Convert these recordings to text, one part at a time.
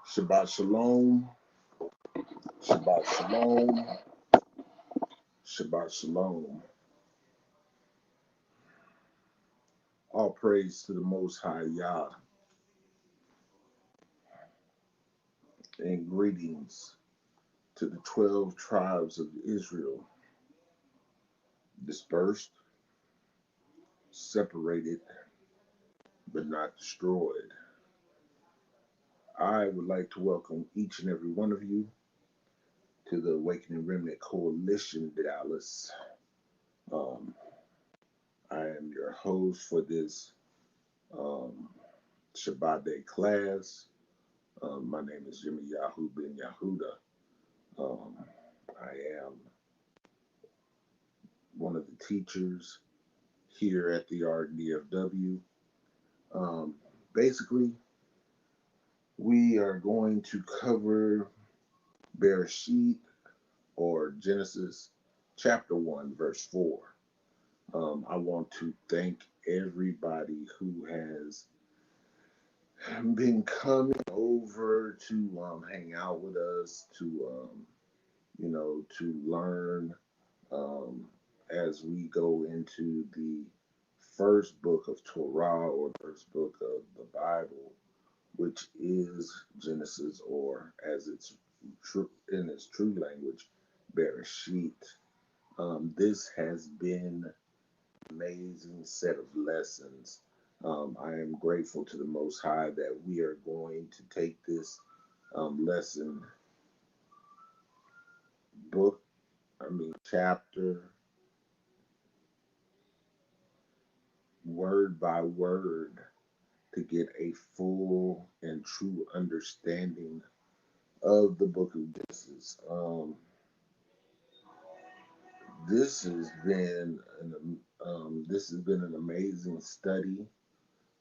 Shabbat Shalom, Shabbat Shalom, Shabbat Shalom. All praise to the Most High Yah, and greetings to the 12 tribes of Israel, dispersed, separated, but not destroyed. I would like to welcome each and every one of you to the Awakening Remnant Coalition, Dallas. I am your host for this Shabbat Day class. My name is Jimmy Yahoo Ben Yahuda. I am one of the teachers here at the RDFW. Basically, we are going to cover Bereshit, or Genesis chapter 1, verse 4. I want to thank everybody who has been coming over to hang out with us, to to learn as we go into the first book of Torah, or first book of the Bible, which is Genesis, or as it's true in its true language, Bereshit. This has been an amazing set of lessons. I am grateful to the Most High that we are going to take this lesson chapter, word by word, to get a full and true understanding of the book of Genesis. This has been an amazing study.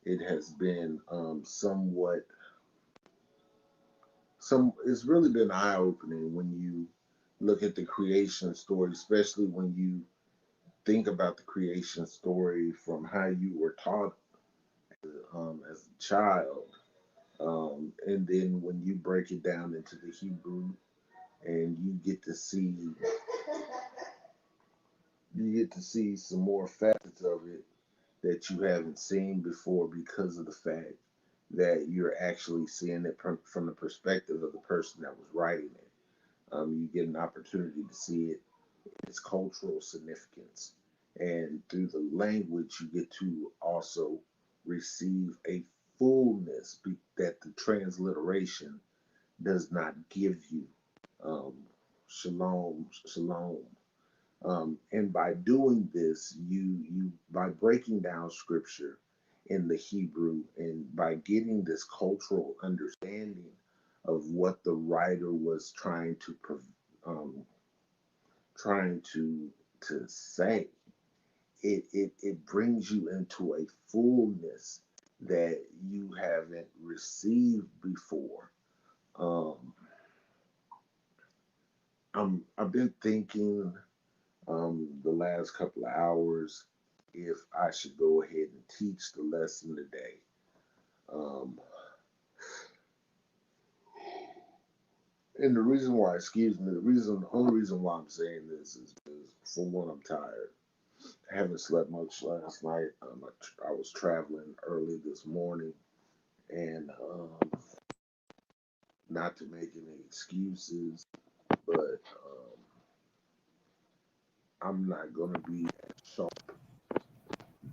It has been it's really been eye-opening when you look at the creation story, especially when you think about the creation story from how you were taught as a child, and then when you break it down into the Hebrew, and you get to see some more facets of it that you haven't seen before, because of the fact that you're actually seeing it from the perspective of the person that was writing it. You get an opportunity to see it, its cultural significance, and through the language you get to also receive a fullness that the transliteration does not give you. Shalom, shalom. And by doing this, you by breaking down scripture in the Hebrew, and by getting this cultural understanding of what the writer was trying to say, it brings you into a fullness that you haven't received before. I've been thinking the last couple of hours if I should go ahead and teach the lesson today. And the only reason why I'm saying this is because, for one, I'm tired. I haven't slept much last night. I was traveling early this morning, and not to make any excuses, but I'm not going to be as sharp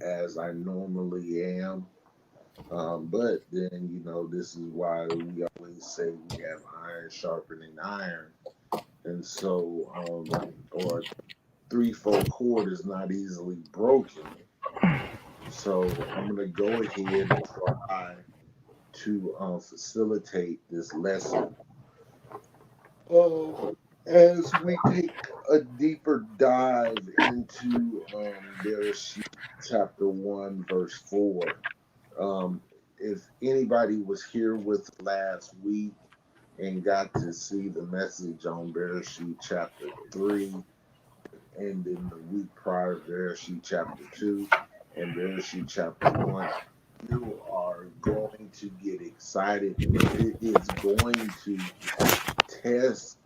as I normally am. But then, this is why we always say we have iron sharpening iron. And so, or threefold cord is not easily broken. So I'm going to go ahead and try to facilitate this lesson as we take a deeper dive into Bereshit chapter 1, verse 4. If anybody was here with last week and got to see the message on Bereshit chapter 3, and then the week prior, Bereshit chapter 2 and Bereshit chapter 1. You are going to get excited, and it is going to test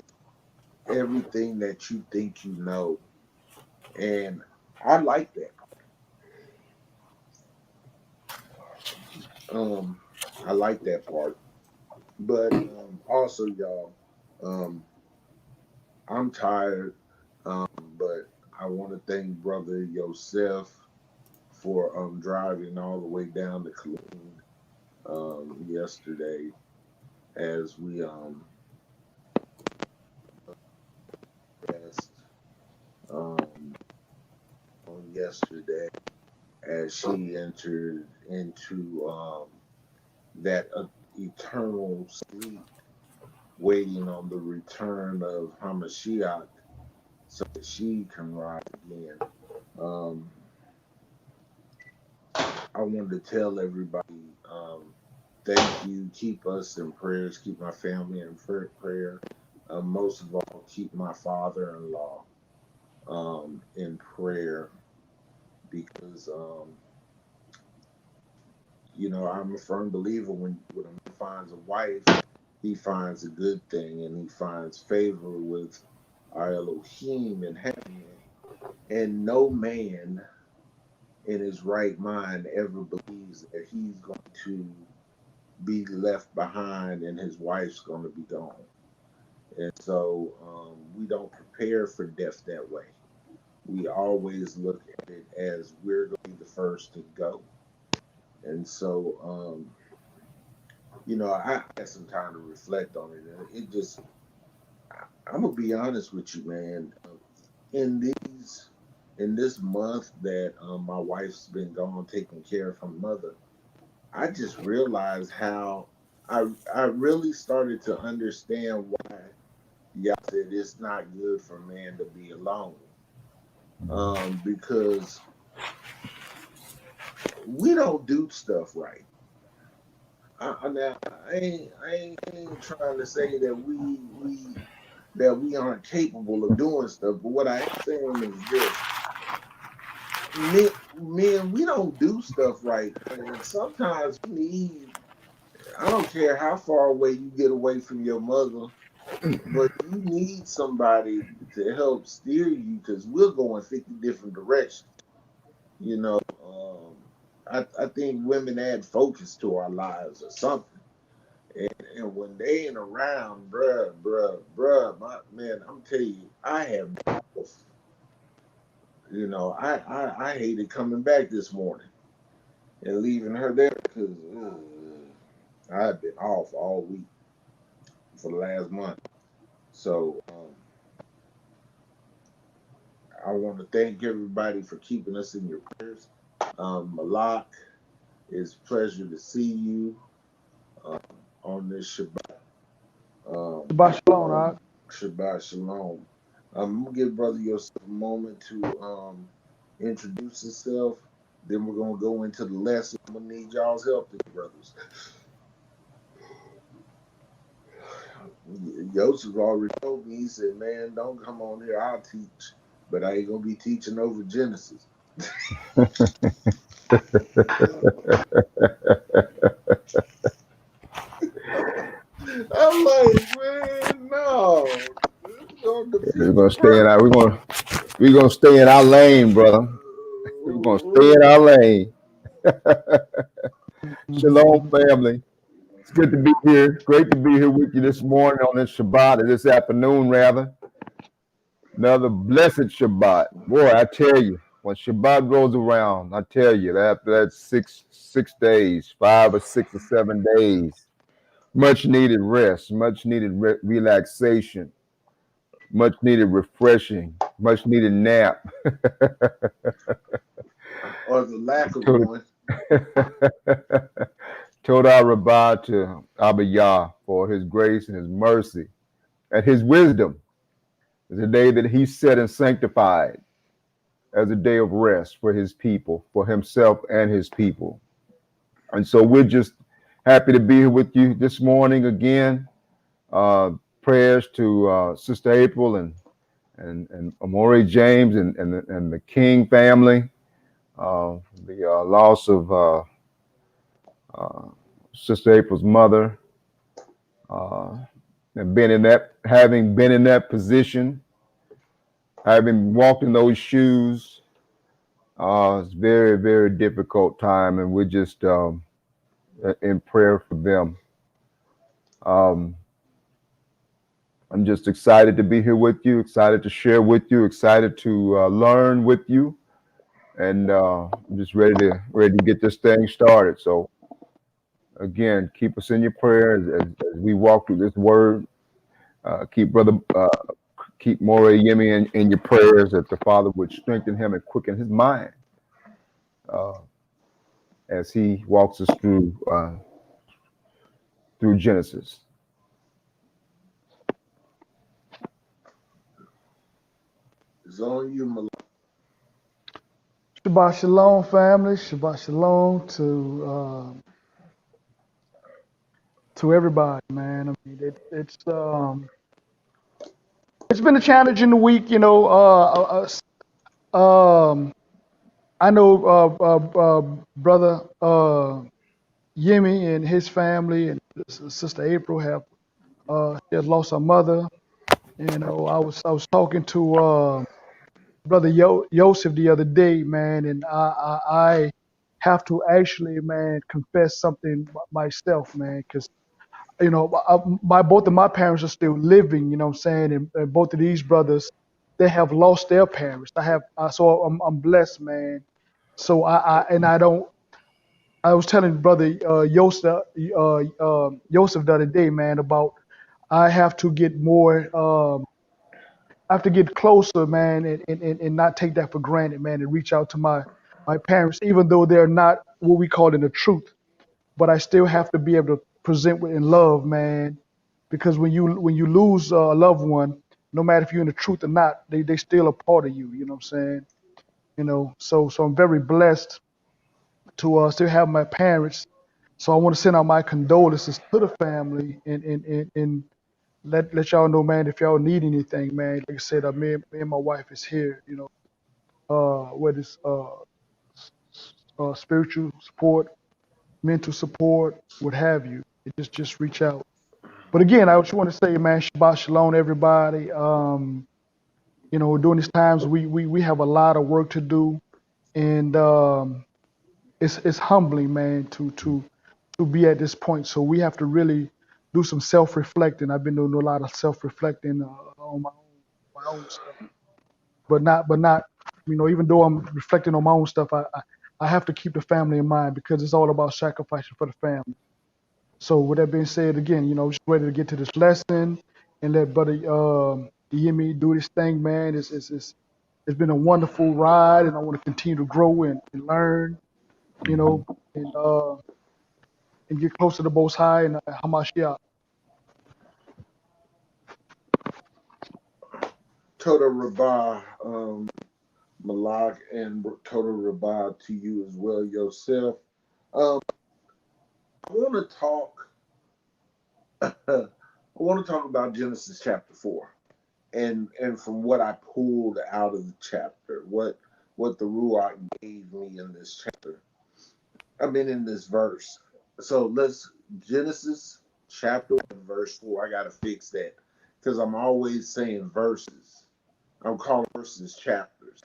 everything that you think you know. And I like that. Um, I like that part. But also, y'all, um, I'm tired. Um, but I want to thank Brother Yosef for driving all the way down to Killeen yesterday as we rest on yesterday as she entered into that eternal sleep, waiting on the return of Hamashiach so that she can rise again. Um, I wanted to tell everybody thank you. Keep us in prayers. Keep my family in prayer. Most of all, keep my father-in-law in prayer because I'm a firm believer when a man finds a wife, he finds a good thing and he finds favor with our Elohim in heaven. And no man in his right mind ever believes that he's going to be left behind and his wife's going to be gone. And so we don't prepare for death that way. We always look at it as we're going to be the first to go. And so, I had some time to reflect on it. And it just, I'm going to be honest with you, man. In this month that my wife's been gone taking care of her mother, I just realized how I really started to understand why y'all said it's not good for a man to be alone. Because we don't do stuff right. Now I ain't trying to say that we aren't capable of doing stuff, but what I am saying is this: men, we don't do stuff right, and sometimes we need. I don't care how far away you get away from your mother, but you need somebody to help steer you because we're going 50 different directions. You know, I think women add focus to our lives or something. And when they ain't around, bruh, my man, I'm telling you, I have, I hated coming back this morning and leaving her there because I've been off all week for the last month. So I want to thank everybody for keeping us in your prayers. Malak, it's a pleasure to see you um, on this Shabbat. Shabbat shalom, Rod. Shabbat Shalom. I'm gonna give Brother Yosef a moment to introduce himself. Then we're gonna go into the lesson. I'm gonna need y'all's help, there, brothers. Yosef already told me. He said, "Man, don't come on here. I'll teach, but I ain't gonna be teaching over Genesis." I'm like, man, no, this is gonna We're defeat the gonna stay in our purpose. we're gonna stay in our lane, brother. We're gonna stay in our lane. Shalom, family. It's good to be here. Great to be here with you this morning on this Shabbat, or this afternoon rather. Another blessed Shabbat. Boy, I tell you, when Shabbat rolls around, I tell you that after that six days, 5 or 6 or 7 days, much needed rest, much needed relaxation, much needed refreshing, much needed nap. Or the lack of Toda one. Toda Rabbah to Abba Yah for his grace and his mercy and his wisdom. Is a day that he set and sanctified as a day of rest for his people, for himself and his people. And so we're just happy to be here with you this morning again. Uh, Prayers to Sister April and Amore James and the King family. The loss of uh, Sister April's mother, uh, and having been in that position, having walked in those shoes, it's very, very difficult time, and we're just in prayer for them. Um, I'm just excited to be here with you, excited to share with you, excited to learn with you, and I'm just ready to get this thing started. So again, keep us in your prayers as we walk through this word. Keep More Yemi in your prayers that the Father would strengthen him and quicken his mind uh, as he walks us through Genesis. It's on you, Malak. Shabbat shalom, family. Shabbat shalom to everybody, man. I mean, it's been a challenging week, you know. I know brother Yemi and his family and sister April she has lost her mother. You know, I was talking to brother Yosef the other day, man, and I have to actually, man, confess something myself, man, because you know, both of my parents are still living, you know what I'm saying, and both of these brothers, they have lost their parents. So I'm blessed, man. So I was telling brother Yosef the other day, man, about I have to get more. I have to get closer, man, and not take that for granted, man, and reach out to my parents, even though they're not what we call in the truth. But I still have to be able to present in love, man, because when you lose a loved one, no matter if you're in the truth or not, they still a part of you. You know what I'm saying? You know, so I'm very blessed to still have my parents. So I want to send out my condolences to the family and let y'all know, man, if y'all need anything, man. Like I said, me and my wife is here. You know, what is spiritual support, mental support, what have you. Just reach out. But again, I just want to say, man, Shabbat Shalom, everybody. You know, during these times, we have a lot of work to do, and it's humbling, man, to be at this point. So we have to really do some self-reflecting. I've been doing a lot of self-reflecting on my own stuff, but not, you know, even though I'm reflecting on my own stuff, I have to keep the family in mind because it's all about sacrificing for the family. So with that being said, again, you know, just ready to get to this lesson and let Brother Yemi do this thing, man. It's been a wonderful ride, and I want to continue to grow and learn, you know, and get closer to Most High and Hamashiach. Total Rabah, Malak, and Total Rabah to you as well, yourself. I want to talk. I want to talk about Genesis chapter 4, and from what I pulled out of the chapter, what the Ruach gave me in this chapter. I mean, in this verse. So let's Genesis chapter 1, verse 4. I gotta fix that because I'm always saying verses. I'm calling verses chapters,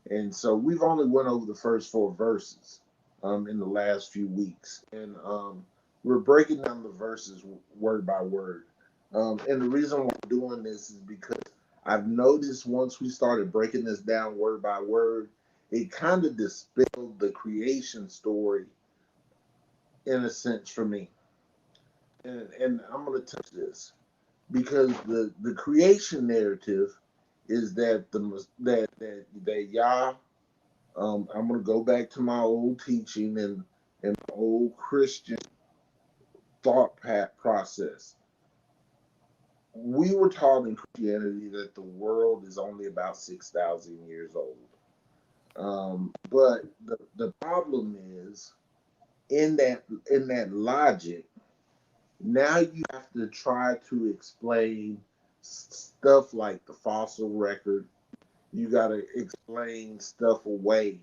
and so we've only went over the first 4 verses in the last few weeks, and we're breaking down the verses word by word. And the reason why I'm doing this is because I've noticed once we started breaking this down word by word, it kind of dispelled the creation story in a sense for me. And I'm going to touch this because the creation narrative is that that Yah. I'm going to go back to my old teaching and my old Christian thought process. We were taught in Christianity that the world is only about 6,000 years old. But the problem is in that logic, now you have to try to explain stuff like the fossil record. You got to explain stuff away,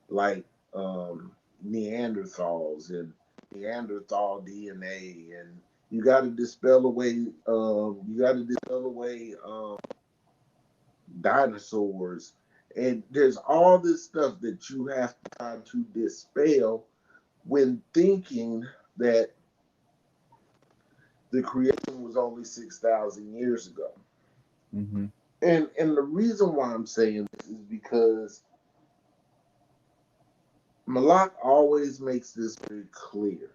like Neanderthals and Neanderthal DNA, and you got to dispel away. Dinosaurs, and there's all this stuff that you have to try to dispel when thinking that the creation was only 6,000 years ago. Mm-hmm. And the reason why I'm saying this is because Malak always makes this very clear.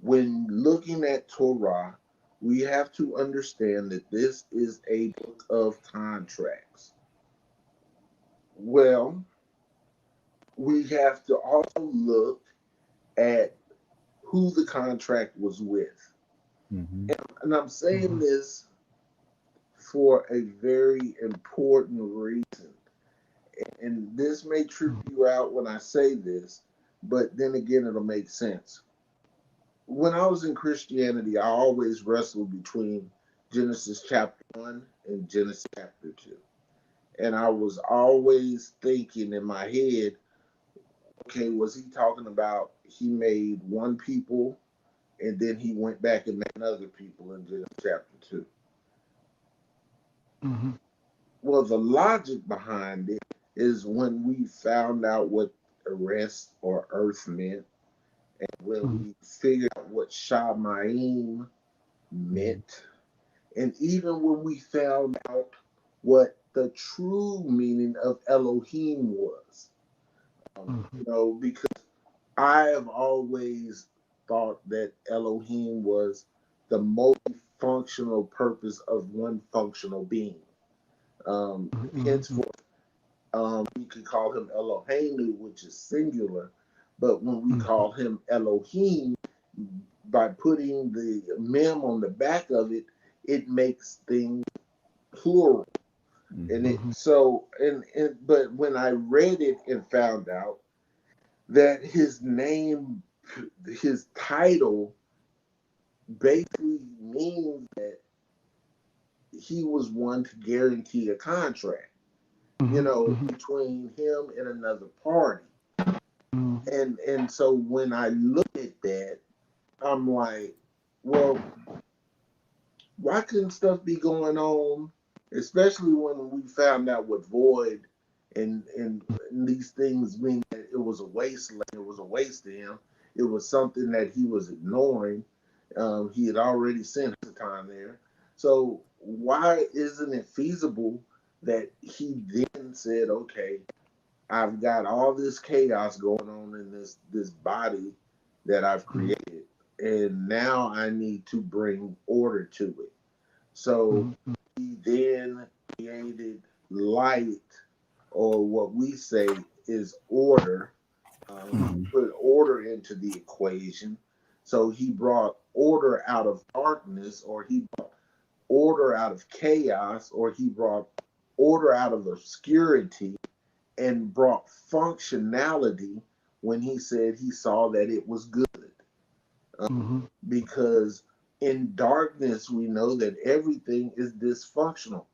When looking at Torah, we have to understand that this is a book of contracts. Well, we have to also look at who the contract was with. Mm-hmm. And I'm saying this for a very important reason. And this may trip you out when I say this, but then again, it'll make sense. When I was in Christianity, I always wrestled between Genesis chapter 1 and Genesis chapter 2. And I was always thinking in my head, okay, was he talking about he made one people and then he went back and made other people in Genesis chapter 2? Mm-hmm. Well, the logic behind it is when we found out what arrest or earth meant, and when we figured out what Shamayim meant, and even when we found out what the true meaning of Elohim was. Because I have always thought that Elohim was the multifunctional purpose of one functional being. Henceforth, we can call him Eloheinu, which is singular, but when we call him Elohim, by putting the mem on the back of it, it makes things plural. And but when I read it and found out that his name, his title basically means that he was one to guarantee a contract, between him and another party. And so when I look at that, I'm like, well, why couldn't stuff be going on, especially when we found out what void and these things mean, that it was a wasteland, it was a waste to him. It was something that he was ignoring. He had already spent the time there. So why isn't it feasible that he then said, okay, I've got all this chaos going on in this body that I've created, and now I need to bring order to it. So he then created light, or what we say is order. He put order into the equation. So he brought order out of darkness, or he brought order out of chaos, or he brought order out of obscurity, and brought functionality when he said he saw that it was good. Because in darkness, we know that everything is dysfunctional.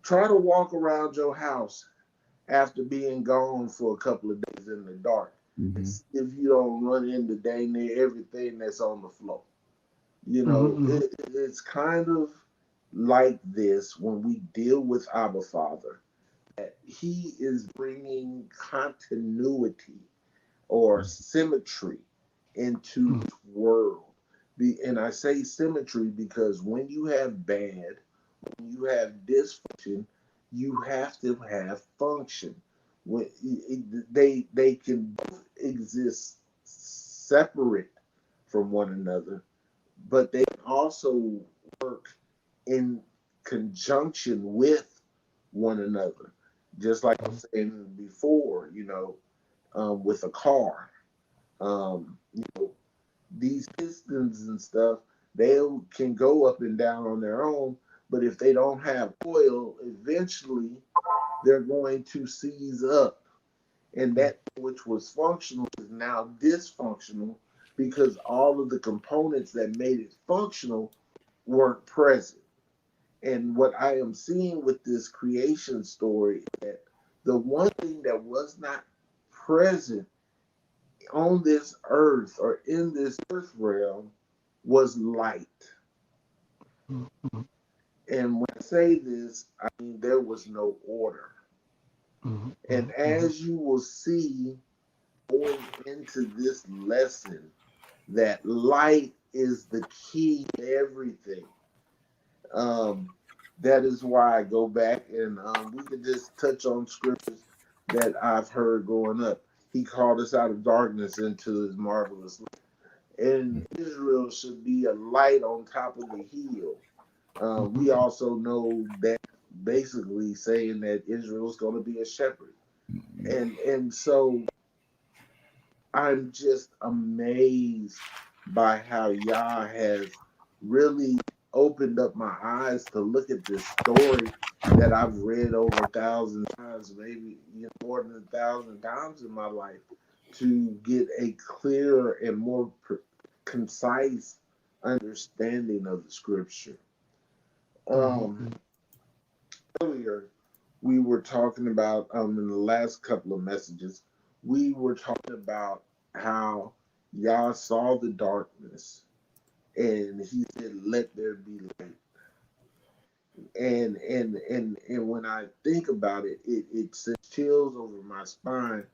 Try to walk around your house after being gone for a couple of days in the dark, and see if you don't run into dang near everything that's on the floor. It's kind of like this when we deal with Abba Father, that he is bringing continuity or symmetry into this world. And I say symmetry because when you have bad, when you have dysfunction, you have to have function. When they can both exist separate from one another, but they can also work in conjunction with one another. Just like I was saying before, with a car, um, you know, these pistons and stuff, they can go up and down on their own, but if they don't have oil, eventually they're going to seize up. And that which was functional is now dysfunctional because all of the components that made it functional weren't present. And what I am seeing with this creation story is that the one thing that was not present on this earth or in this earth realm was light. Mhm. And when I say this, I mean there was no order. Mhm. And Mhm. as you will see going into this lesson, that light is the key to everything. Um, that is why I go back and we can just touch on scriptures that I've heard growing up. He called us out of darkness into his marvelous light. And Israel should be a light on top of the hill. We Mhm. also know that basically saying that Israel is going to be a shepherd. And so I'm just amazed by how Yah has really opened up my eyes to look at this story that I've read over 1,000 times, maybe more than 1,000 times in my life, to get a clearer and more concise understanding of the scripture. Um, Mhm. Earlier, we were talking about in the last couple of messages, we were talking about how Yah saw the darkness and he said, "Let there be light." And when I think about it, it sends chills over my spine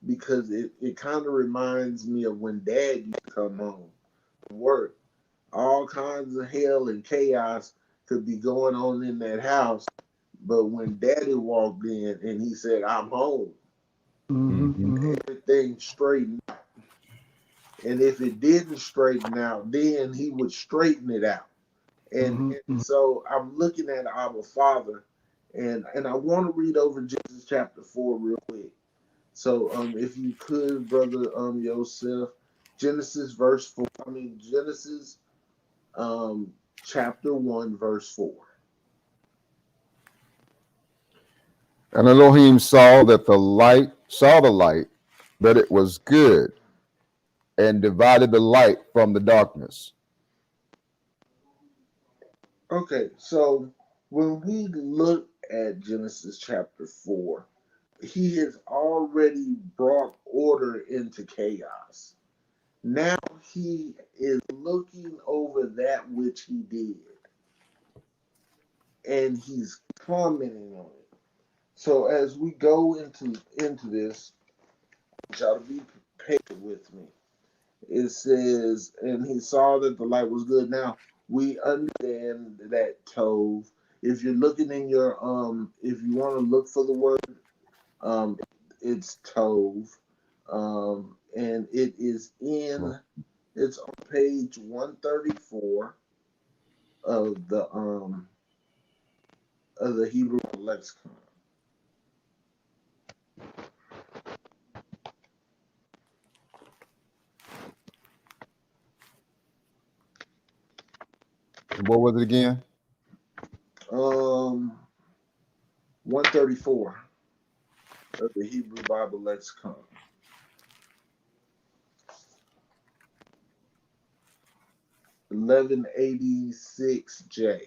because it kind of reminds me of when Dad used to come home from work. All kinds of hell and chaos could be going on in that house, but when Daddy walked in and he said, "I'm home," Mhm. Mm-hmm. Mhm. everything straightened. And if it didn't straighten out, then he would straighten it out. Mhm. And so I'm looking at our Father, and I want to read over Genesis chapter 4 real quick. So if you could, brother Yosef, Genesis verse 4. I mean Genesis chapter 1 verse 4. And Elohim saw the light, that it was good, and divided the light from the darkness. Okay, so when we look at Genesis chapter 4, he has already brought order into chaos. Now he is looking over that which he did and he's commenting on it. So as we go into this, y'all to be patient with me. It says, and he saw that the light was good. Now we understand that Tove. If you're looking in your if you want to look for the word, um, it's Tove, and it's on page 134 of the Hebrew lexicon. And what was it again? Um, 134 of the Hebrew Bible lexicon. 1186J.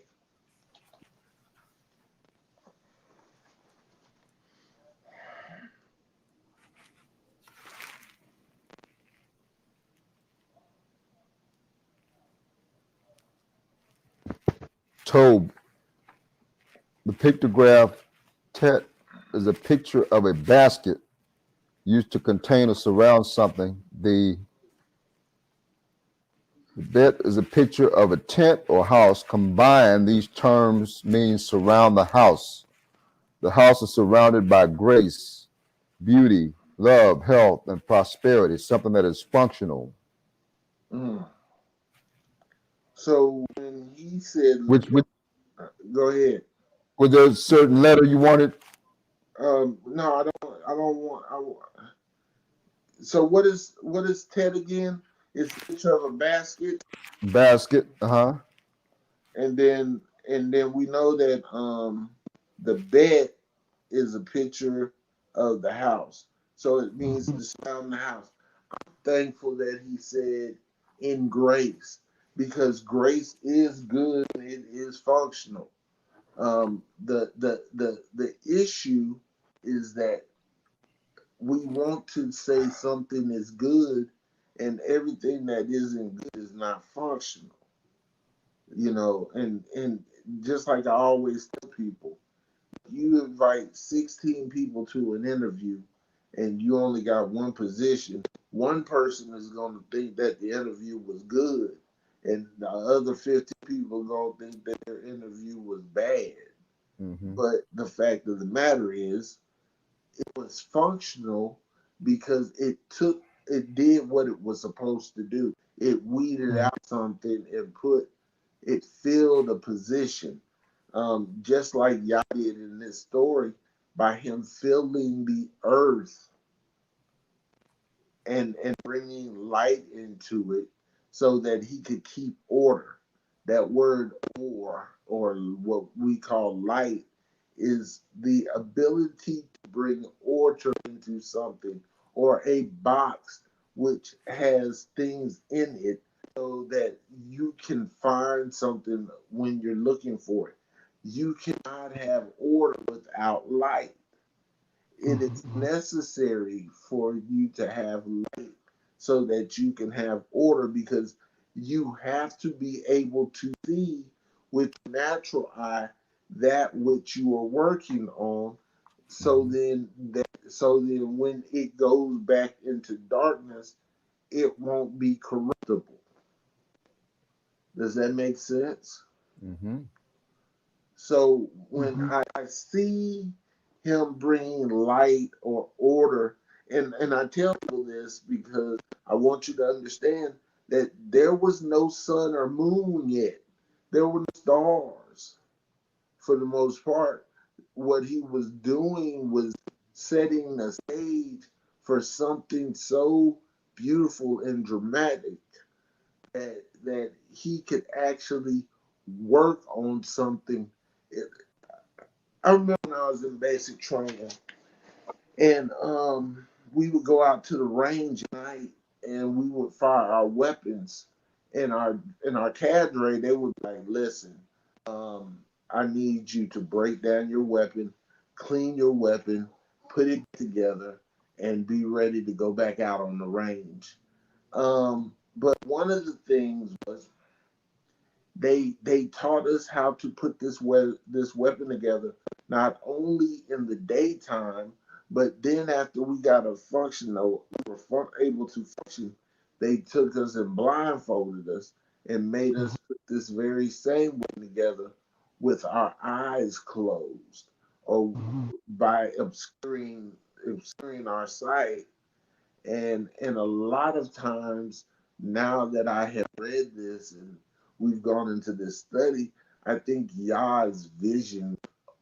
Tob. The pictograph tet is a picture of a basket used to contain or surround something. The bet is a picture of a tent or house. Combined, these terms mean surround the house. The house is surrounded by grace, beauty, love, health, and prosperity, something that is functional. Mm. So when he said, Which go ahead. was there a certain letter you wanted? No, I don't. I don't want. So what is Ted again? It's a picture of a basket, Basket, uh-huh. and then we know that the bed is a picture of the house. So it means Mhm. to surround the house. Thankful that he said in grace because grace is good and it is functional. The issue is that we want to say something is good, and everything that isn't good is not functional. And just like I always tell people, you invite 16 people to an interview and you only got one position, one person is going to think that the interview was good, and the other 50 people are going to think that their interview was bad. Mm-hmm. But the fact of the matter is, it was functional because it did what it was supposed to do. It weeded out something and it filled a position, just like Yah did in this story by him filling the earth and bringing light into it so that he could keep order. That word or what we call light is the ability to bring order into something, or a box which has things in it so that you can find something when you're looking for it. You cannot have order without light. It is necessary for you to have light so that you can have order, because you have to be able to see with your natural eye that which you are working on, so then when it goes back into darkness, it won't be corruptible. Does that make sense? Mm-hmm. So when I see him bringing light or order, and I tell people this because I want you to understand that there was no sun or moon yet. There were no stars for the most part. What he was doing was setting the stage for something so beautiful and dramatic that he could actually work on something. I remember when I was in basic training, and we would go out to the range at night, and we would fire our weapons. And our cadre, they would be like, "Listen, I need you to break down your weapon, clean your weapon, put it together, and be ready to go back out on the range." But one of the things was they taught us how to put this weapon together, not only in the daytime, but then after we got a functional, we were able to function. They took us and blindfolded us and made us put this very same weapon together with our eyes closed, or by obscuring our sight. And a lot of times, now that I have read this and we've gone into this study, I think Yah's vision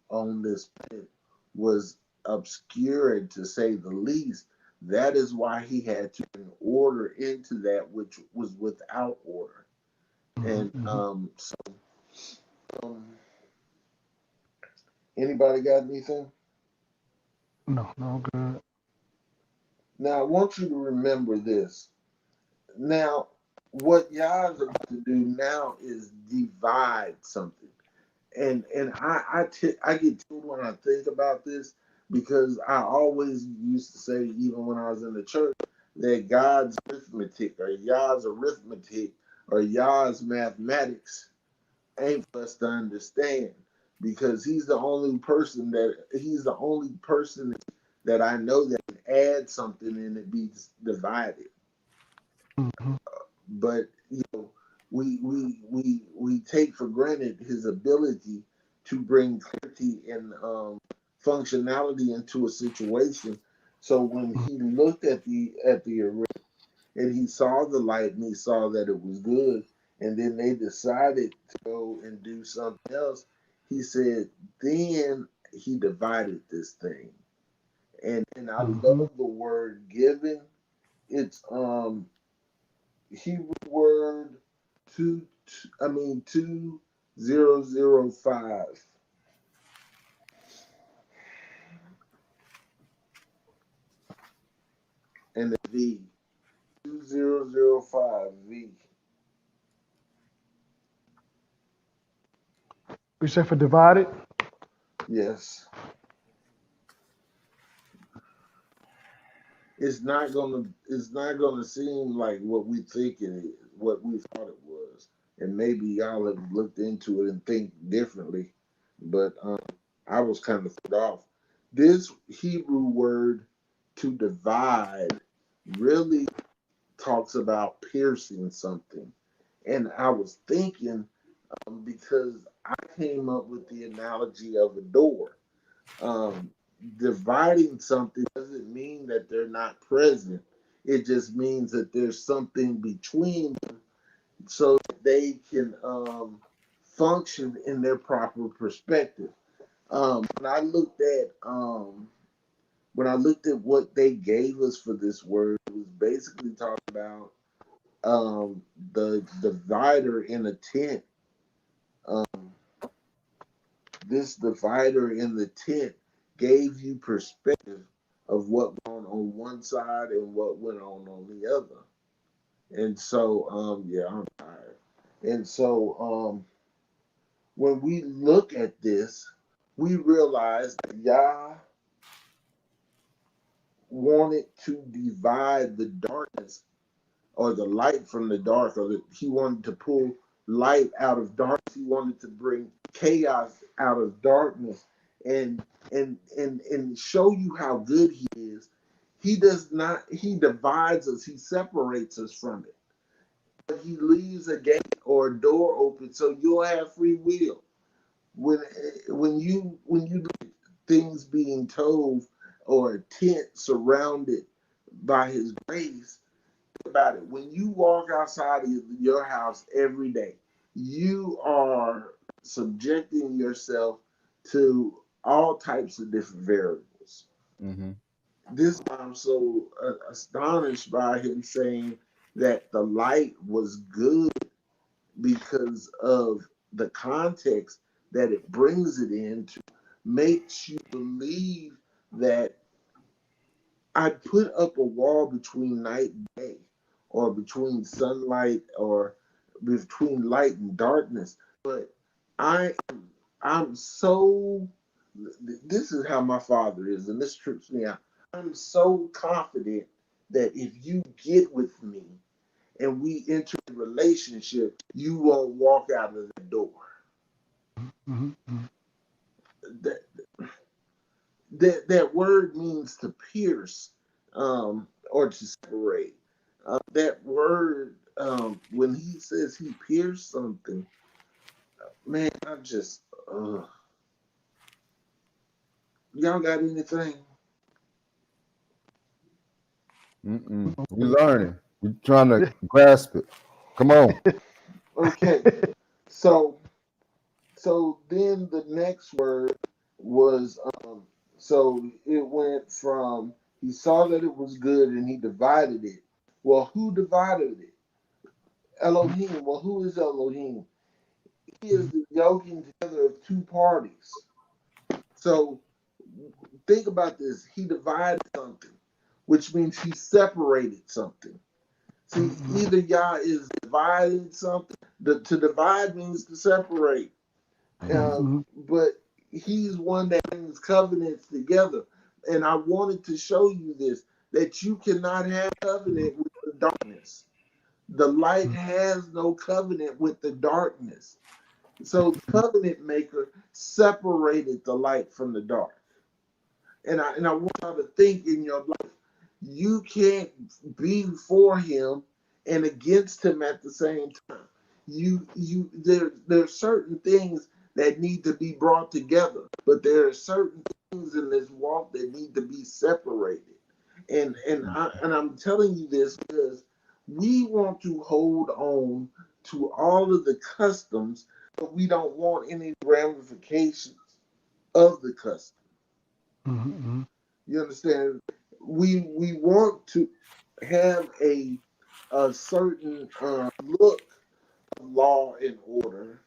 on this planet was obscured, to say the least. That is why he had to bring order into that which was without order. And so, um, anybody got anything? No, no, good. Now, I want you to remember this. Now, what Yah's about to do now is divide something. And I get told when I think about this, because I always used to say, even when I was in the church, that God's arithmetic or Yah's mathematics ain't for us to understand, because he's the only person that I know that can add something and it be divided. Mm-hmm. But we take for granted his ability to bring clarity and functionality into a situation. So when he looked at the array and he saw the light and he saw that it was good, and then they decided to go and do something else, he said, then he divided this thing. And I Mm-hmm. love the word given. It's Hebrew word two, 2005, and the V 2005 V. You said for divided? Yes. It's not gonna seem like what we think it is, what we thought it was. And maybe y'all have looked into it and think differently. But I was kind of put off. This Hebrew word to divide really talks about piercing something. And I was thinking, because I came up with the analogy of a door. Um, Dividing something doesn't mean that they're not present. It just means that there's something between them so that they can function in their proper perspective. When I looked at what they gave us for this word, it was basically talking about the divider in a tent. Um, this divider in the tent gave you perspective of what went on one side and what went on the other. And so, yeah, I'm tired. And so, when we look at this, we realize that Yah wanted to divide the darkness or the light from the dark, he wanted to pull light out of darkness. He wanted to bring chaos out of darkness, and and show you how good he is. He does not. He divides us. He separates us from it. But he leaves a gate or a door open so you'll have free will. When when you look at things being told or a tent surrounded by his grace, about it. When you walk outside of your house every day, you are subjecting yourself to all types of different variables. Mm-hmm. This I'm so astonished by him saying that the light was good because of the context that it brings it into, makes you believe that I put up a wall between night and day, or between sunlight, or between light and darkness. But I I'm so this is how my father is, and this trips me out. I'm so confident that if you get with me and we enter a relationship, you won't walk out of the door. Mm-hmm. That that word means to pierce, or to separate. That word, when he says he pierced something, man, I just, y'all got anything? Mm-mm. You learning. You trying to grasp it. Come on. Okay, so then the next word was, so it went from he saw that it was good and he divided it. Well, who divided it? Elohim. Well, who is Elohim? He is the yoking together of two parties. So think about this. He divided something, which means he separated something. See, Mm-hmm. either Yah is dividing something. To divide means to separate. Mm-hmm. But he's one that brings covenants together. And I wanted to show you this, that you cannot have covenant with the darkness. The light has no covenant with the darkness. So the covenant maker separated the light from the dark. And I want y'all to think in your life, you can't be for him and against him at the same time. There's certain things that need to be brought together, but there are certain things in this walk that need to be separated. And I'm telling you this because we want to hold on to all of the customs, but we don't want any ramifications of the custom. Mm-hmm. You understand? We want to have a certain look of law and order,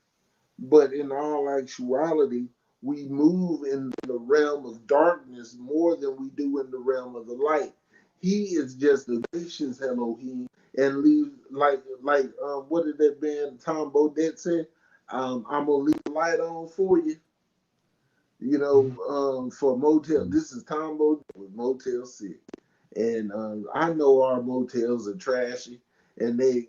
but in all actuality, we move in the realm of darkness more than we do in the realm of the light. He is just a gracious Elohim and leave like what did that band Tom Bodett say? I'm gonna leave the light on for you. For Motel. This is Tom Motel with Motel 6. And I know our motels are trashy, and they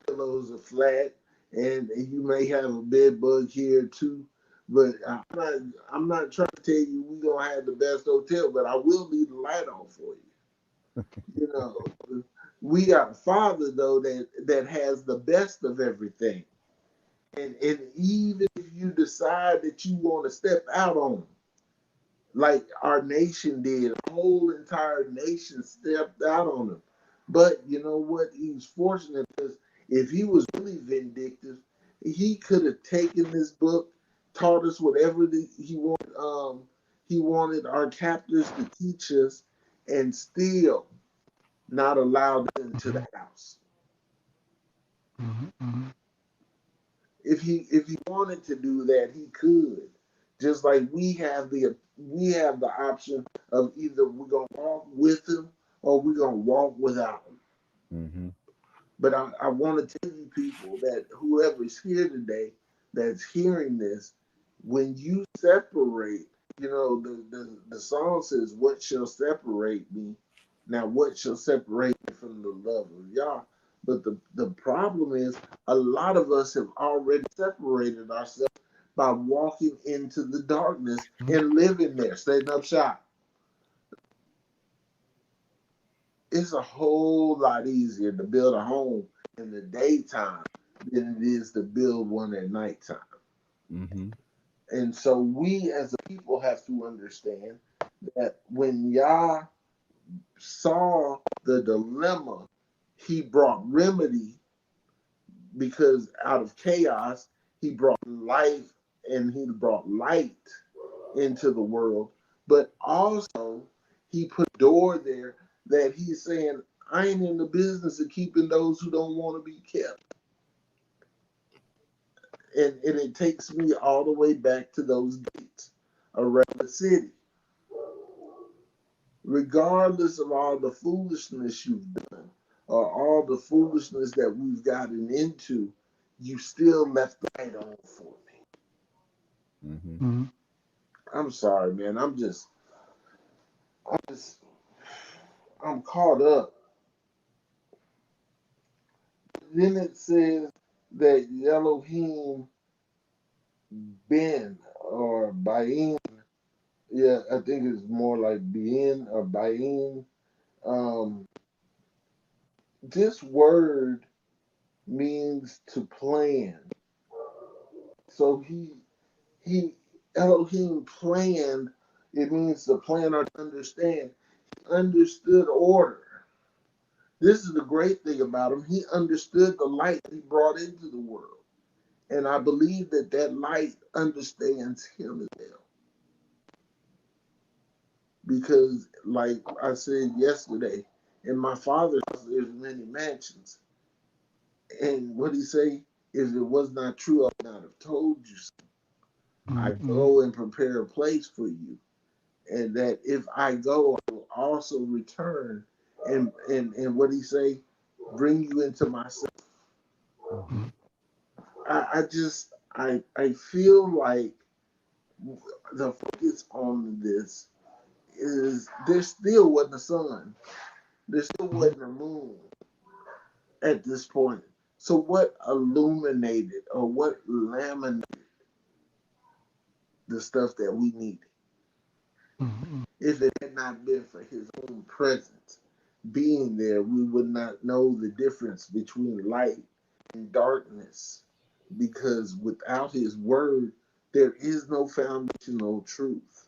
pillows are flat, and you may have a bed bug here too. But I'm not trying to tell you we gonna have the best hotel, but I will leave the light on for you. We got a Father though that has the best of everything, and even if you decide that you want to step out on him, like our nation did. A whole entire nation stepped out on him. But you know what? He was fortunate because if he was really vindictive, he could have taken this book, taught us whatever he wanted. He wanted our captors to teach us, and still not allowed them into the house. If he wanted to do that, he could. Just like we have the option of either we're gonna walk with him or we're gonna walk without him. Mm-hmm. But I want to tell you people that whoever's here today that's hearing this, when you separate, the song says, "What shall separate me?" Now, what shall separate me from the love of Yah? But the problem is, a lot of us have already separated ourselves by walking into the darkness and living there, setting up shop. It's a whole lot easier to build a home in the daytime than it is to build one at nighttime. Mm-hmm. And so we as a people have to understand that when Yah saw the dilemma, he brought remedy because out of chaos, he brought life and he brought light into the world. But also, he put a door there that he's saying, I ain't in the business of keeping those who don't want to be kept. And it takes me all the way back to those gates around the city. Regardless of all the foolishness you've done or all the foolishness that we've gotten into, you still left the light on for me. Mm-hmm. I'm sorry, man. I'm just, I'm caught up. Then it says that Elohim Ben or Bain, yeah, I think it's more like Bien or Bain. Um, this word means to plan. So he Elohim planned. It means to plan or to understand. He understood order. This is the great thing about him. He understood the light he brought into the world. And I believe that light understands him as well. Because, like I said yesterday, in my father's house, there's many mansions. And what he say, if it was not true, I would not have told you so. I go and prepare a place for you. And that if I go, I will also return. And what he say, bring you into myself. Mm-hmm. I feel like the focus on this is there still wasn't the sun. There still wasn't the moon at this point. So what illuminated or what laminated the stuff that we needed? If it had not been for his own presence being there, we would not know the difference between light and darkness. Because without his word, there is no foundational truth.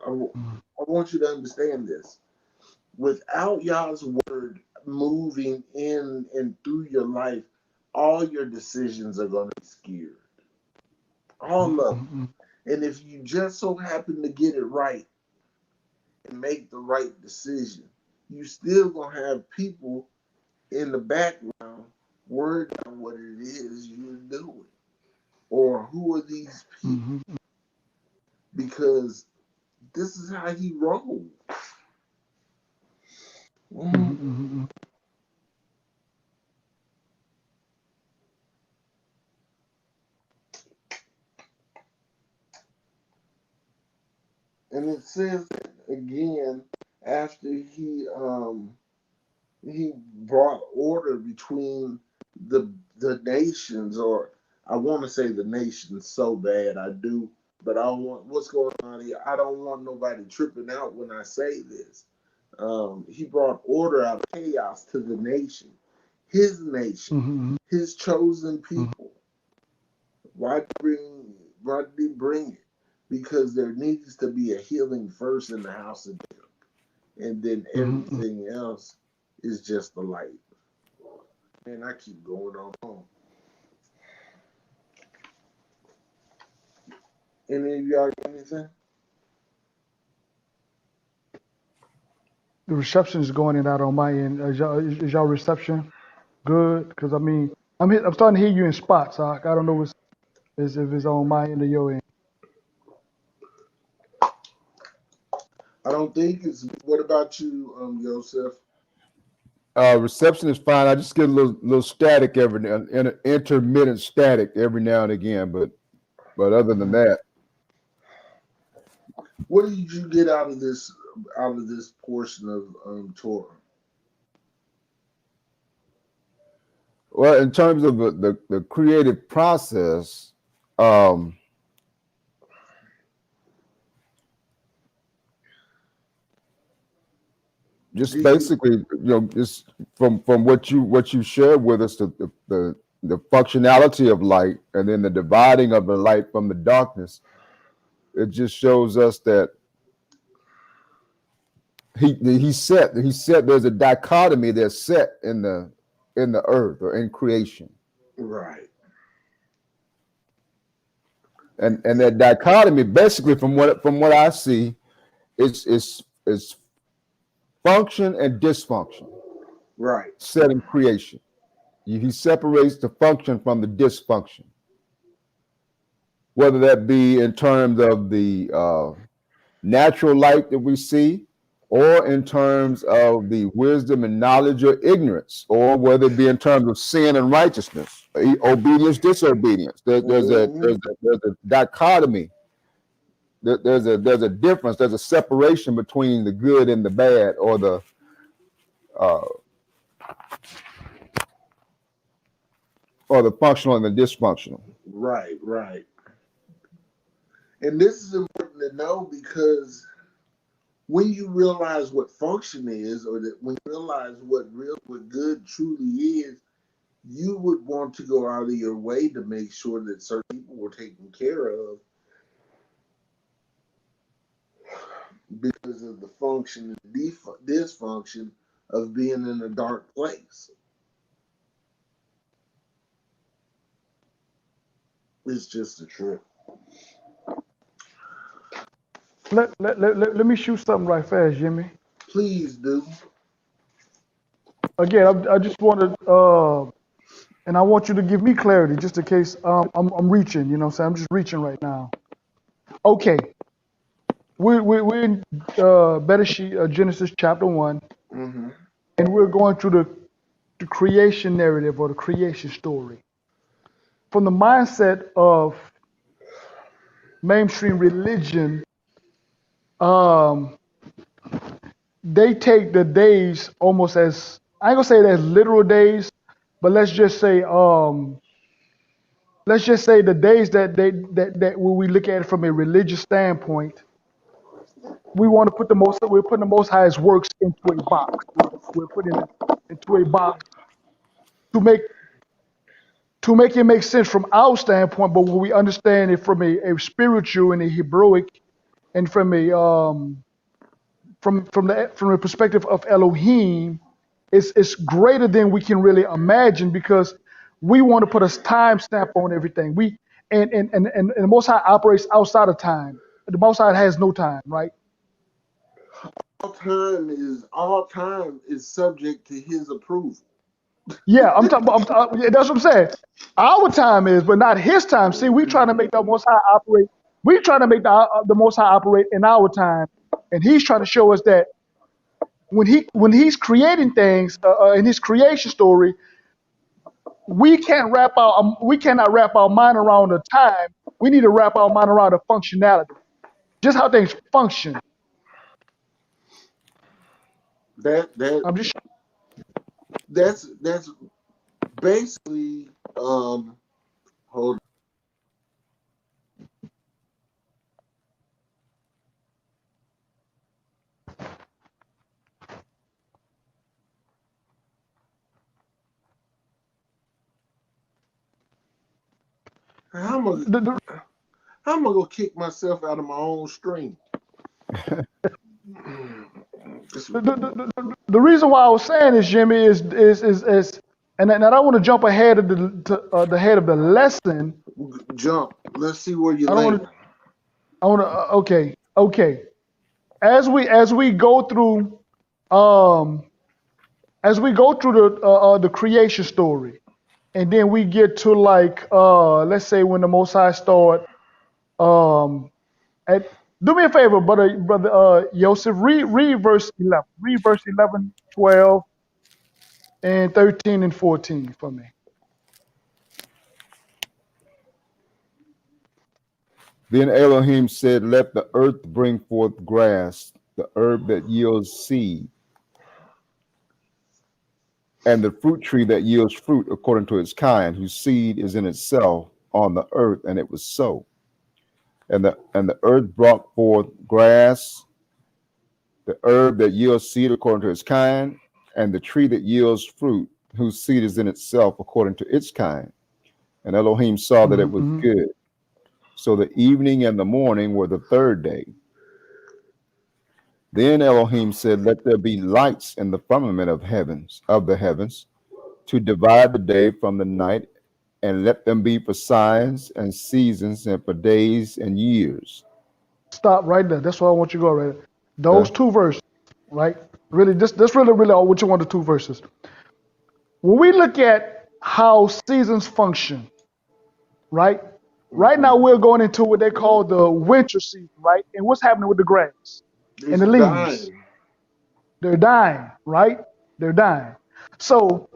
I want you to understand this. Without Yah's word moving in and through your life, all your decisions are going to be skewed. All of them. And if you just so happen to get it right and make the right decision, you still going to have people in the background worried about what it is you're doing. Or who are these people? Because this is how he rolled. And it says again after he brought order between the nations, or I want to say the nations so bad I do, but I don't want what's going on here. I don't want nobody tripping out when I say this. He brought order out of chaos to the nation, Mm-hmm. his chosen Mm-hmm. people. Why did he bring it? Because there needs to be a healing first in the house of Jacob, and then Mm-hmm. everything else is just the light. And I keep going on. Any of y'all got anything? The reception is going in and out on my end. Is y'all reception good? Because I mean, I'm starting to hear you in spots. I don't know if it's on my end or your end. I don't think it's. What about you, Joseph? Reception is fine. I just get a little static every now, intermittent static every now and again. But other than that, What did you get out of this portion of Torah? well, in terms of the creative process, um, just Did you? basically, just from what you shared with us, the functionality of light, and then the dividing of the light from the darkness. It just shows us that he set there's a dichotomy that's set in the earth or in creation, Right. and that dichotomy basically from what I see is function and dysfunction Right. set in creation. He separates the function from the dysfunction, whether that be in terms of the natural light that we see, or in terms of the wisdom and knowledge or ignorance, or whether it be in terms of sin and righteousness, obedience, disobedience. Mm-hmm. There's a dichotomy. There's a difference. There's a separation between the good and the bad, uh, or the functional and the dysfunctional. Right. Right. And this is important to know because when you realize what function is, or that when you realize what good truly is, you would want to go out of your way to make sure that certain people were taken care of because of the function and dysfunction of being in a dark place. It's just a trip. Let me shoot something right fast, Jimmy. Please do. Again, I just want to, and I want you to give me clarity, just in case I'm reaching. You know what I'm saying? I'm just reaching right now. Okay, we're in Bereshit, Genesis chapter 1, Mm-hmm. and we're going through the creation narrative or the creation story from the mindset of mainstream religion. Um, they take the days almost as, I ain't gonna say it as literal days, but let's just say the days that when we look at it from a religious standpoint, we want to put we're putting the Most High's works into a box. We're putting it into a box to make it make sense from our standpoint, but when we understand it from a spiritual and a Hebraic and from the perspective of Elohim, it's greater than we can really imagine because we want to put a time stamp on everything. And the Most High operates outside of time. The Most High has no time, right? All time is subject to his approval. Yeah, I'm talking. That's what I'm saying. Our time is, but not His time. See, we trying to make the Most High operate. We trying to make the Most High operate in our time, and He's trying to show us that when He's creating things in His creation story, we cannot wrap our mind around the time. We need to wrap our mind around the functionality. just how things function. That I'm just that's basically hold how am I the, how am I gonna kick myself out of my own stream? the reason why I was saying this, Jimmy, is and I don't want to jump ahead of the head of the lesson. Jump. Let's see where you I don't want land. to. I want to. Okay. As we go through, um, as we go through the creation story, and then we get to like let's say when the Most High start um, at do me a favor, brother Joseph, read verse 11. Read verse 11, 12, and 13 and 14 for me. Then Elohim said, let the earth bring forth grass, the herb that yields seed, and the fruit tree that yields fruit according to its kind, whose seed is in itself on the earth. And it was so. And the earth brought forth grass, the herb that yields seed according to its kind, and the tree that yields fruit, whose seed is in itself according to its kind. And Elohim saw that it was Mm-hmm. good. So the evening and the morning were the third day. Then Elohim said, let there be lights in the firmament of the heavens, to divide the day from the night, and let them be for signs and seasons and for days and years. Stop right there. That's where I want you to go right there. Those Okay. two verses, right? Really, that's really all what you want the two verses. When we look at how seasons function, right? Right now we're going into what they call the winter season, right? And what's happening with the grass and It's the leaves? dying. They're dying, right? They're dying. So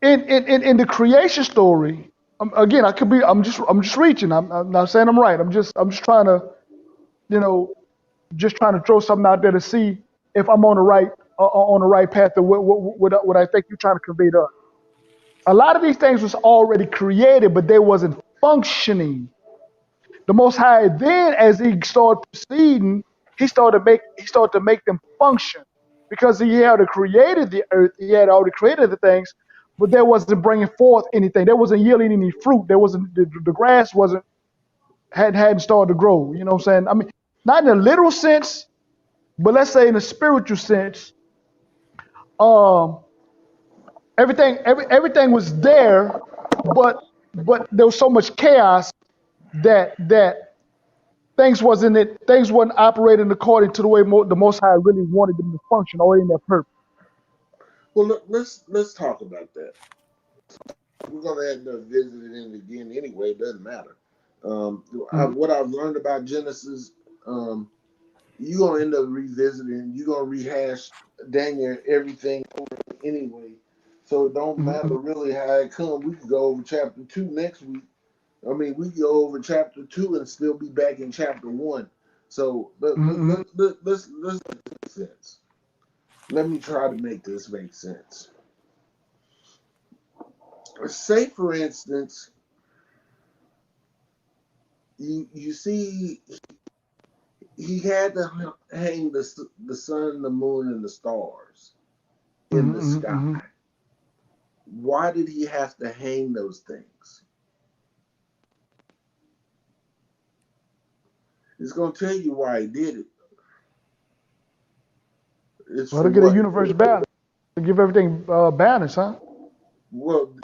in the creation story, again, I'm just reaching. I'm not saying I'm right. I'm just trying to, you know, just trying to throw something out there to see if I'm on the right path to what I think you're trying to convey to us. A lot of these things was already created, but they wasn't functioning. The Most High then, as he started proceeding, he started to make them function because he had already created the earth, he had already created the things, but there wasn't bringing forth anything. There wasn't yielding any fruit. There wasn't the grass wasn't hadn't started to grow. You know what I'm saying? I mean, not in a literal sense, but let's say in a spiritual sense. Um, everything was there, but there was so much chaos that things wasn't operating according to the way the Most High really wanted them to function or in their purpose. Well, let's talk about that. We're gonna end up visiting it again anyway. It doesn't matter. Mhm. What I've learned about Genesis, you're gonna end up revisiting. You're gonna rehash Daniel everything over anyway. So it don't matter Mhm. really how it comes. We could go over chapter 2 next week. I mean, we could go over chapter 2 and still be back in chapter 1. So Mhm. let's make sense. Let me try to make this make sense. Say, for instance, you see he had to hang the sun, the moon, and the stars in the Mhm. sky. Mhm. Why did he have to hang those things? It's going to tell you why he did it. It's Well, for to get a what? universe balance, to give everything balance, huh? Well,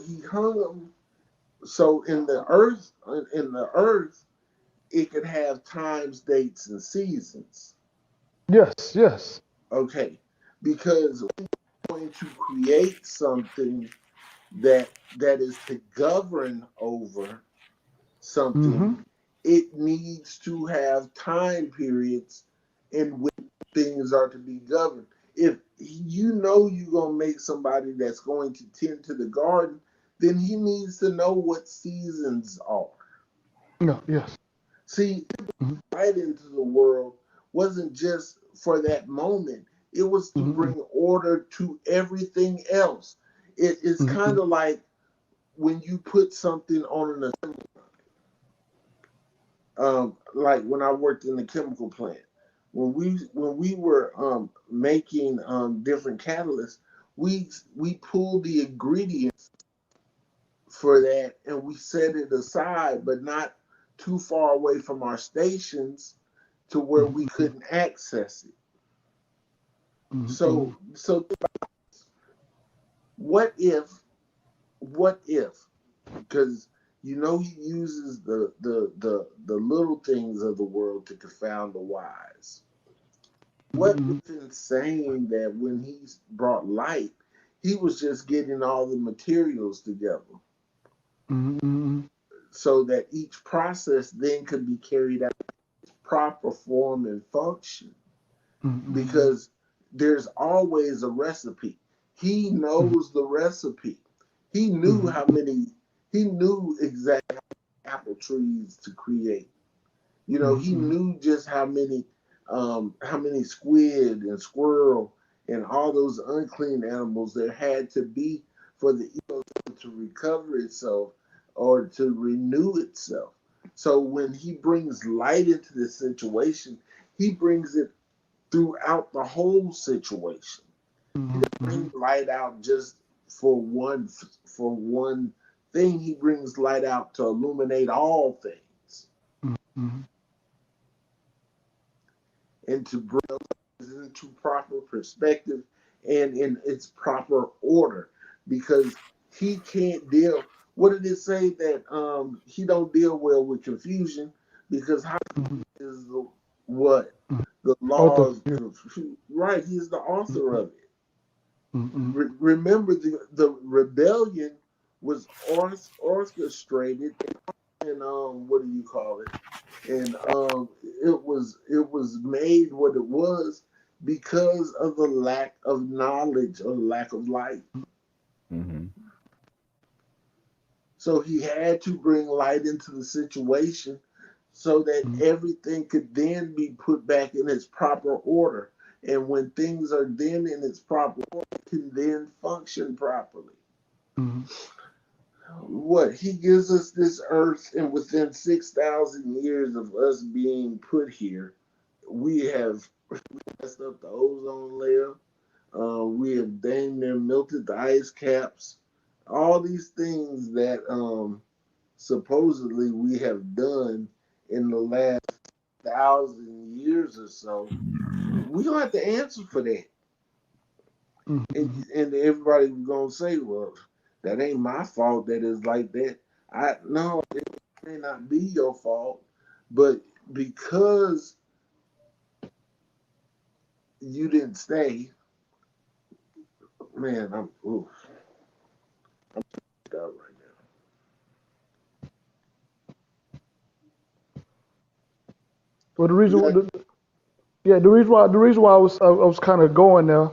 he hung them so in the earth, it could have times, dates, and seasons. Yes, yes. Okay, because we're going to create something that is to govern over something, Mhm. it needs to have time periods in which things are to be governed. If you know you're going to make somebody that's going to tend to the garden, then he needs to know what seasons are. No, yes. See, Mm-hmm. light into the world wasn't just for that moment. It was to Mm-hmm. bring order to everything else. It's Mm-hmm. kind of like when you put something on an like when I worked in the chemical plant, when we were making different catalysts, we pulled the ingredients for that and we set it aside, but not too far away from our stations to where we Mm-hmm. couldn't access it. Mm-hmm. So what if what if because he uses the little things of the world to confound the wise. What Mm-hmm. if in saying that when he brought light, he was just getting all the materials together Mm-hmm. so that each process then could be carried out in proper form and function? Mm-hmm. Because there's always a recipe. He knows the recipe. He knew Mm-hmm. how many, he knew exactly apple trees to create. He Mm-hmm. knew just how many squid and squirrel and all those unclean animals there had to be for the ecosystem to recover itself or to renew itself. So when he brings light into this situation, he brings it throughout the whole situation. He doesn't Mm-hmm. bring light out just for one thing. He brings light out to illuminate all things Mm-hmm. and to bring things into proper perspective and in its proper order, because he can't deal. What did it say that he don't deal well with confusion? Because how is the what the Author. laws, Yeah. right? He's the author of it. Mm-hmm. Remember, the rebellion was orchestrated and what do you call it? And it was made what it was because of the lack of knowledge or lack of light. Mm-hmm. So he had to bring light into the situation so that everything could then be put back in its proper order. And when things are then in its proper order, it can then function properly. Mm-hmm. What he gives us this earth, and within 6,000 years of us being put here, we have messed up the ozone layer. We have dang near melted the ice caps. All these things that supposedly we have done in the last 1,000 years or so. We don't have to answer for that. and, Mm-hmm. and everybody was gonna say, "Well, that ain't my fault. That is like that." I no, it may not be your fault, but because you didn't stay, man, I'm out right Well, now. Yeah. the reason why I was kind of going there,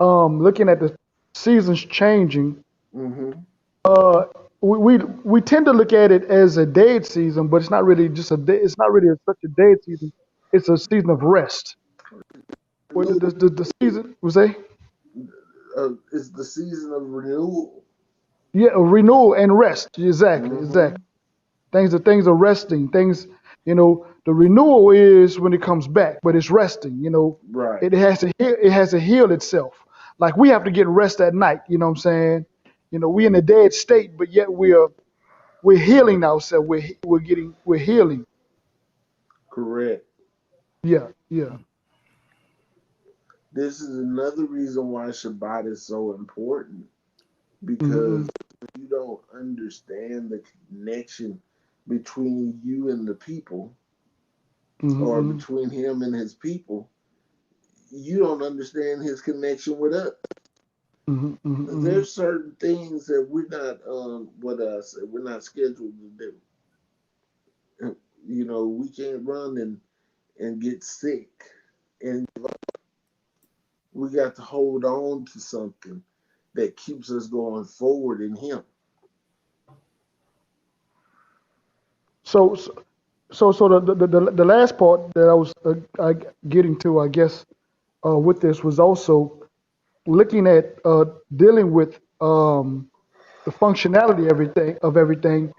looking at the seasons changing, Mm-hmm. uh, we tend to look at it as a dead season, but it's not really just it's not really such a dead season. It's a season of rest. What the season was say? It's the season of renewal. Yeah, renewal and rest. Exactly, Mm-hmm. exactly. Things are resting. The renewal is when it comes back, but it's resting. Right. It has to heal itself. Like we have to get rest at night. You know what I'm saying? We in a dead state, but yet we're healing ourselves. We're healing. Correct. Yeah, yeah. This is another reason why Shabbat is so important, Mm-hmm, because if you don't understand the connection between you and the people, or mm-hmm, between him and his people, you don't understand his connection with us. mm-hmm, mm-hmm, There's certain things that we're not we're not scheduled to do. We can't run and get sick, and we got to hold on to something that keeps us going forward in him. So the last part that I was getting to, I guess, with this was also looking at dealing with the functionality of everything.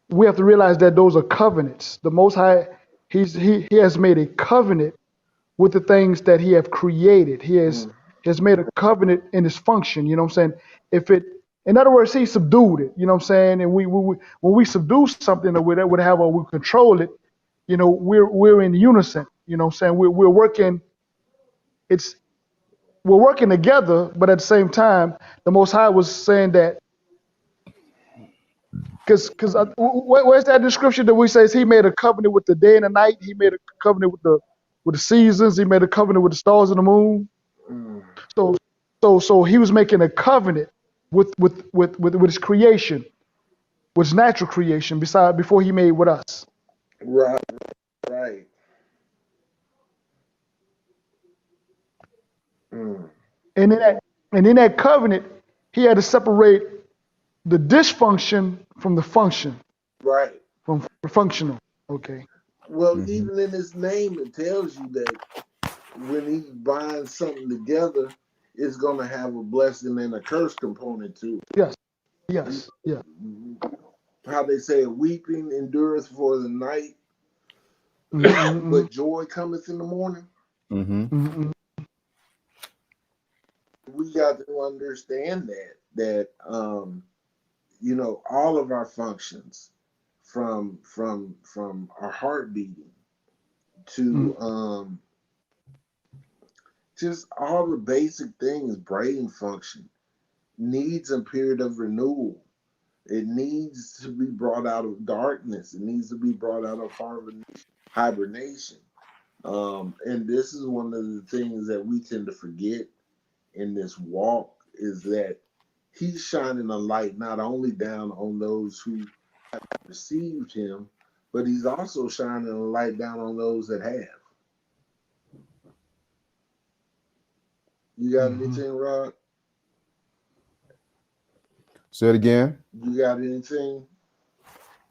We have to realize that those are covenants. The Most High, he has made a covenant with the things that he have created. He has made a covenant in his function. You know what I'm saying? If it, in other words, he subdued it. You know what I'm saying? And we when we subdue something or whatever, or we control it, you know, we're in unison. You know what I'm saying? We're working. It's we're working together, but at the same time, the Most High was saying that because where's that description that we says he made a covenant with the day and the night, he made a covenant with the seasons, he made a covenant with the stars and the moon. So so he was making a covenant with his creation, with his natural creation, before he made with us. Right, right. Mm. And in that covenant, he had to separate the dysfunction from the function, Right. from the functional. Okay. Well, Mm-hmm. even in his name, it tells you that when he binds something together, it's going to have a blessing and a curse component too. Yes. Yes. Yeah. How they say, weeping endureth for the night, Mm-hmm. but joy cometh in the morning. Mm-hmm. Mm-hmm. We got to understand that you know, all of our functions, from our heart beating to just all the basic things, brain function, needs a period of renewal. It needs to be brought out of darkness. It needs to be brought out of hibernation. And this is one of the things that we tend to forget in this walk, is that he's shining a light not only down on those who have received him, but he's also shining a light down on those that have. You got anything, Rod? Say it again. You got anything?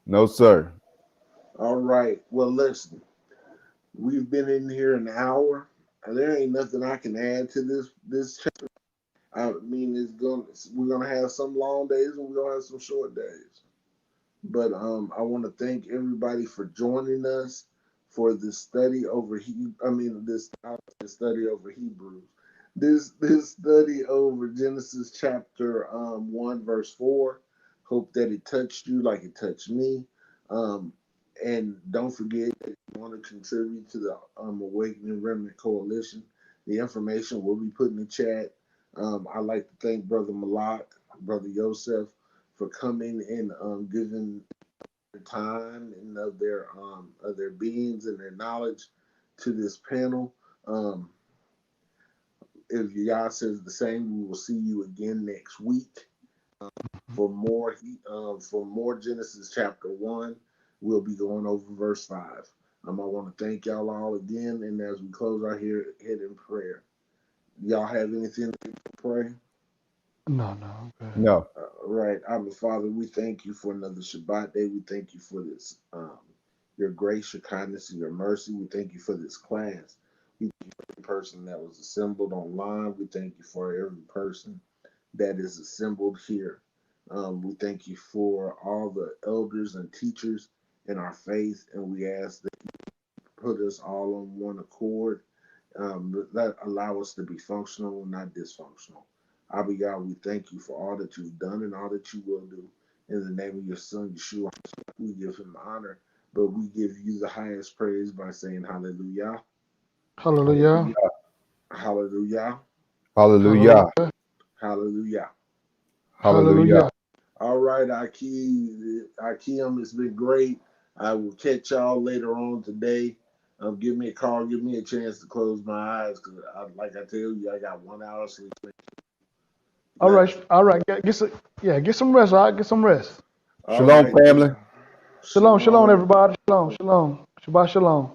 No, sir. All right. Well, listen, we've been in here an hour, and there ain't nothing I can add to this chapter. I mean, we're gonna have some long days and we're gonna have some short days. But I want to thank everybody for joining us for this study over this study over Hebrews. This study over Genesis chapter 1 verse 4. Hope that it touched you like it touched me. And don't forget that if you want to contribute to the Awakening Remnant Coalition, the information will be put in the chat. I'd like to thank Brother Malak, Brother Yosef, for coming and giving their time and of their beings and their knowledge to this panel. If Yah says the same, we will see you again next week for more Genesis chapter 1. We'll be going over verse 5. I want to thank y'all all again, and as we close out here, head in prayer. Y'all have anything to pray? No. Okay. No. Right. Our Father, we thank you for another Shabbat day. We thank you for this, your grace, your kindness, and your mercy. We thank you for this class. We thank you for every person that was assembled online. We thank you for every person that is assembled here. We thank you for all the elders and teachers in our faith, and we ask that you put us all on one accord. That allow us to be functional and not dysfunctional. Abba God, we thank you for all that you've done and all that you will do. In the name of your son, Yeshua, we give him honor, but we give you the highest praise by saying hallelujah, Hallelujah. hallelujah, Hallelujah. hallelujah. Hallelujah. All right, Akeem, it's been great. I will catch y'all later on today. Give me a call, give me a chance to close my eyes, because like I tell you, I got 1 hour sleep. All right. Get some rest. All right, get some rest. All Shalom, right. family. Shalom, everybody. Shalom. Shabbat shalom.